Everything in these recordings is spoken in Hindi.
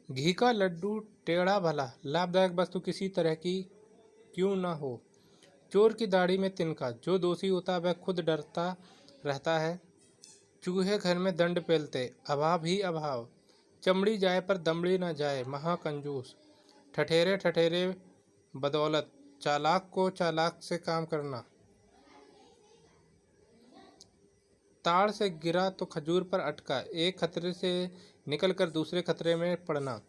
घी का लड्डू टेढ़ा भला लाभदायक वस्तु किसी तरह की क्यों न हो। चोर की दाढ़ी में तिनका, जो दोषी होता वह खुद डरता रहता है। चूहे घर में दंड पेलते, अभाव ही अभाव। चमड़ी जाए पर दमड़ी न जाए, महाकंजूस। ठठेरे ठठेरे बदौलत, चालाक को चालाक से काम करना। ताड़ से गिरा तो खजूर पर अटका, एक खतरे से निकलकर दूसरे खतरे में पड़ना।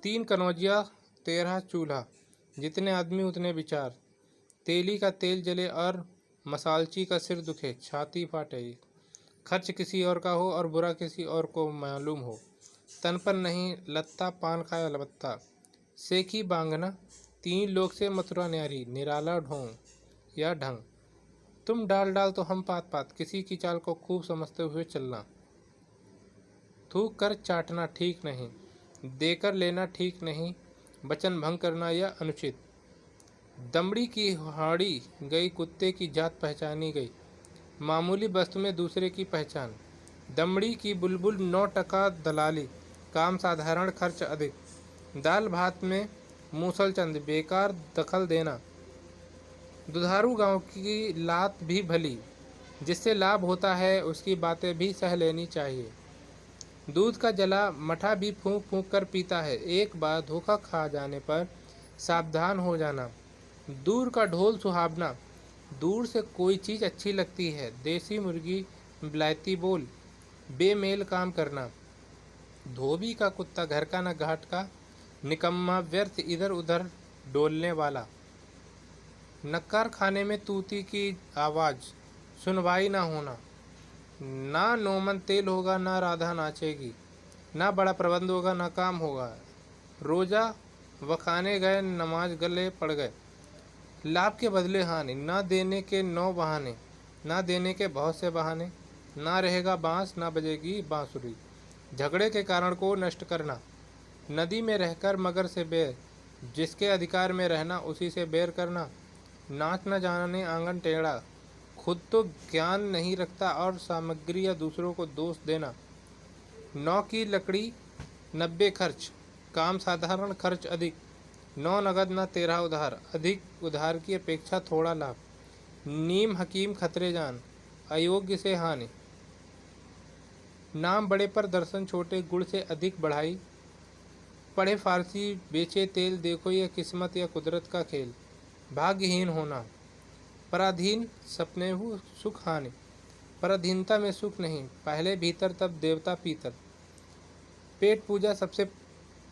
3 कनौजिया 13 चूल्हा, जितने आदमी उतने विचार। तेली का तेल जले और मसालची का सिर दुखे, छाती फाटे। खर्च किसी और का हो और बुरा किसी और को मालूम हो। तन पर नहीं लत्ता, पान का अलबत्ता। सेकी बांगना, 3 लोग से मथुरा न्यारी, निराला ढोंग या ढंग। तुम डाल डाल तो हम पात पात, किसी की चाल को खूब समझते हुए चलना। थूक कर चाटना ठीक नहीं, देकर लेना ठीक नहीं, वचन भंग करना यह अनुचित। दमड़ी की हाड़ी गई, कुत्ते की जात पहचानी गई, मामूली वस्तु में दूसरे की पहचान। दमड़ी की बुलबुल 9 टका दलाली, काम साधारण खर्च अधिक। दाल भात में मूसल चंद, बेकार दखल देना। दुधारू गांव की लात भी भली, जिससे लाभ होता है उसकी बातें भी सह लेनी चाहिए। दूध का जला मठा भी फूंक फूंक कर पीता है, एक बार धोखा खा जाने पर सावधान हो जाना। दूर का ढोल सुहावना, दूर से कोई चीज़ अच्छी लगती है। देसी मुर्गी विलायती बोल, बेमेल काम करना। धोबी का कुत्ता घर का न घाट का, निकम्मा व्यर्थ इधर उधर डोलने वाला। नक्कार खाने में तूती की आवाज़, सुनवाई ना होना। ना नोमन तेल होगा, ना राधा नाचेगी, ना बड़ा प्रबंध होगा, ना काम होगा। रोजा वखाने गए, नमाज गले पड़ गए। लाभ के बदले हानि, ना देने के 9 बहाने, ना देने के बहुत से बहाने। ना रहेगा बांस, ना बजेगी बांसुरी। झगड़े के कारण को नष्ट करना। नदी में रहकर मगर से बैर, जिसके अधिकार में रहना उसी से बैर करना। नाच न जाने आंगन टेढ़ा, खुद तो ज्ञान नहीं रखता और सामग्री या दूसरों को दोष देना। 9 की लकड़ी 90 खर्च, काम साधारण खर्च अधिक। 9 नगद न 13 उधार, अधिक उधार की अपेक्षा थोड़ा लाभ। नीम हकीम खतरे जान, अयोग्य से हानि। नाम बड़े पर दर्शन छोटे, गुड़ से अधिक बढ़ाई। पढ़े फारसी बेचे तेल, देखो यह किस्मत या कुदरत का खेल। भाग्यहीन होना, पराधीन सपने हु सुख हानि। पराधीनता में सुख नहीं, पहले भीतर तब देवता पीतर। पेट पूजा सबसे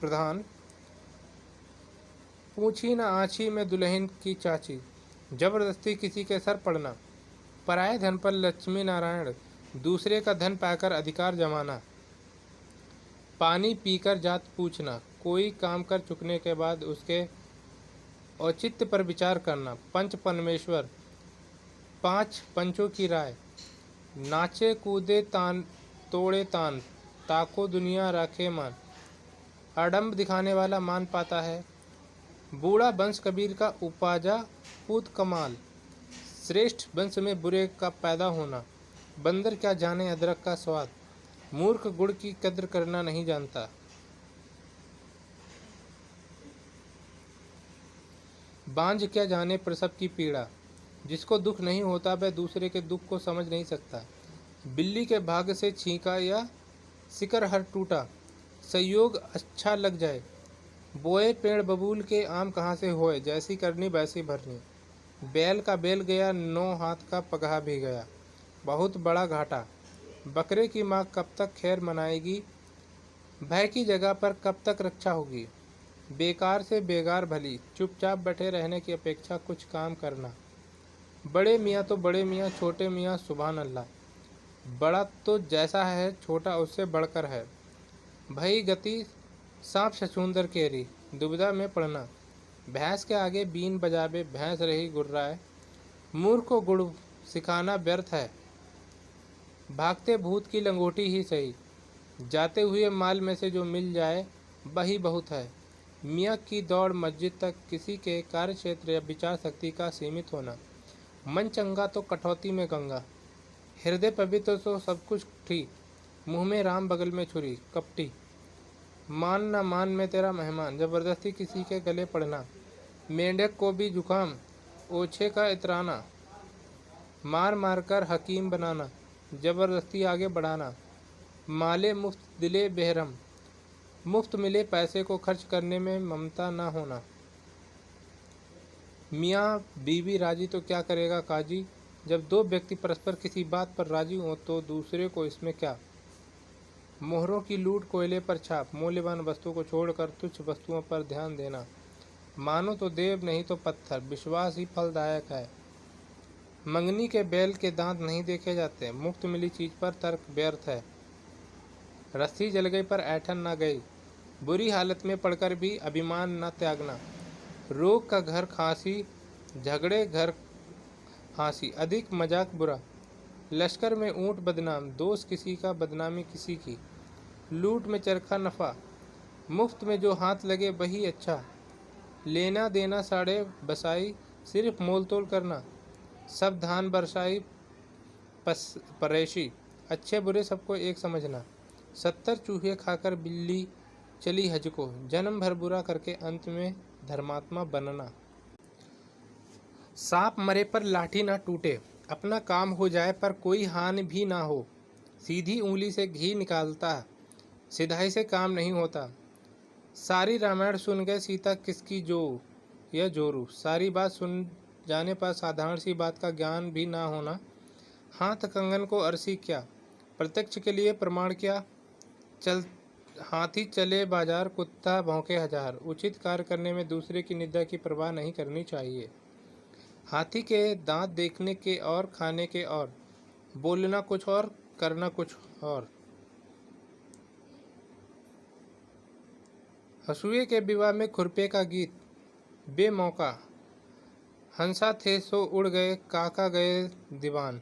प्रधान, पूछी न आँची में दुल्हन की चाची। जबरदस्ती किसी के सर पड़ना। पराये धन पर लक्ष्मी नारायण, दूसरे का धन पाकर अधिकार जमाना। पानी पीकर जात पूछना, कोई काम कर चुकने के बाद उसके औचित्य पर विचार करना। पंच परमेश्वर, 5 पंचों की राय। नाचे कूदे तान तोड़े तान, ताको दुनिया राखे मान। आडंब दिखाने वाला मान पाता है। बूढ़ा वंश कबीर का उपाजा पूत कमाल। श्रेष्ठ वंश में बुरे का पैदा होना। बंदर क्या जाने अदरक का स्वाद, मूर्ख गुड़ की कद्र करना नहीं जानता। बांझ क्या जाने प्रसव की पीड़ा, जिसको दुख नहीं होता वह दूसरे के दुख को समझ नहीं सकता। बिल्ली के भाग्य से छींका या शिकर हर टूटा, संयोग अच्छा लग जाए। बोए पेड़ बबूल के, आम कहाँ से होए, जैसी करनी वैसी भरनी। बैल का बैल गया, 9 हाथ का पगहा भी गया, बहुत बड़ा घाटा। बकरे की माँ कब तक खैर मनाएगी, भय की जगह पर कब तक रक्षा होगी। बेकार से बेगार भली, चुपचाप बैठे रहने की अपेक्षा कुछ काम करना। बड़े मियाँ तो बड़े मियाँ, छोटे मियाँ सुभान अल्लाह। बड़ा तो जैसा है, छोटा उससे बढ़कर है। भई गति सांप छछूंदर केरी, दुविधा में पड़ना। भैंस के आगे बीन बजावे, भैंस रही गुर्राए। मूर्ख को गुड़ सिखाना व्यर्थ है, भागते भूत की लंगोटी ही सही। जाते हुए माल में से जो मिल जाए वही बहुत है। मियाँ की दौड़ मस्जिद तक, किसी के कार्य क्षेत्र या विचार शक्ति का सीमित होना। मन चंगा तो कटौती में गंगा, हृदय पवित्र तो सब कुछ ठीक। मुँह में राम बगल में छुरी, कपटी। मान न मान मैं तेरा मेहमान, जबरदस्ती किसी के गले पड़ना। मेंढक को भी जुकाम, ओछे का इतराना। मार मार कर हकीम बनाना, जबरदस्ती आगे बढ़ाना। माले मुफ्त दिले बेहरम, मुफ्त मिले पैसे को खर्च करने में ममता न होना। मियाँ बीवी राजी तो क्या करेगा काजी, जब दो व्यक्ति परस्पर किसी बात पर राजी हों तो दूसरे को इसमें क्या। मोहरों की लूट कोयले पर छाप, मूल्यवान वस्तु को छोड़कर तुच्छ वस्तुओं पर ध्यान देना। मानो तो देव नहीं तो पत्थर, विश्वास ही फलदायक है। मंगनी के बैल के दांत नहीं देखे जाते, मुफ्त मिली चीज पर तर्क व्यर्थ है। रस्सी जल गई पर ऐठन न गई, बुरी हालत में पड़कर भी अभिमान न त्यागना। रोग का घर खांसी, झगड़े घर हाँसी, अधिक मजाक बुरा। लश्कर में ऊंट बदनाम, दोष किसी का बदनामी किसी की। लूट में चरखा नफ़ा, मुफ्त में जो हाथ लगे वही अच्छा। लेना देना साढ़े बसाई, सिर्फ मोल तोल करना। सब धान बरसाई परेशी, अच्छे बुरे सबको एक समझना। 70 चूहे खाकर बिल्ली चली हज को, जन्म भर बुरा करके अंत में धर्मात्मा बनना। सांप मरे पर लाठी ना टूटे, अपना काम हो जाए पर कोई हानि भी ना हो। सीधी उंगली से घी निकालता, सिधाई से काम नहीं होता। सारी रामायण सुन गए सीता किसकी जो यह जोरू, सारी बात सुन जाने पर साधारण सी बात का ज्ञान भी ना होना। हाथ कंगन को अरसी क्या, प्रत्यक्ष के लिए प्रमाण क्या। चल हाथी चले बाजार, कुत्ता भौंके हजार। उचित कार्य करने में दूसरे की निंदा की परवाह नहीं करनी चाहिए। हाथी के दांत देखने के और खाने के और, बोलना कुछ और करना कुछ और। हसुए के विवाह में खुरपे का गीत, बेमौका। हंसा थे सो उड़ गए, काका गए दीवान।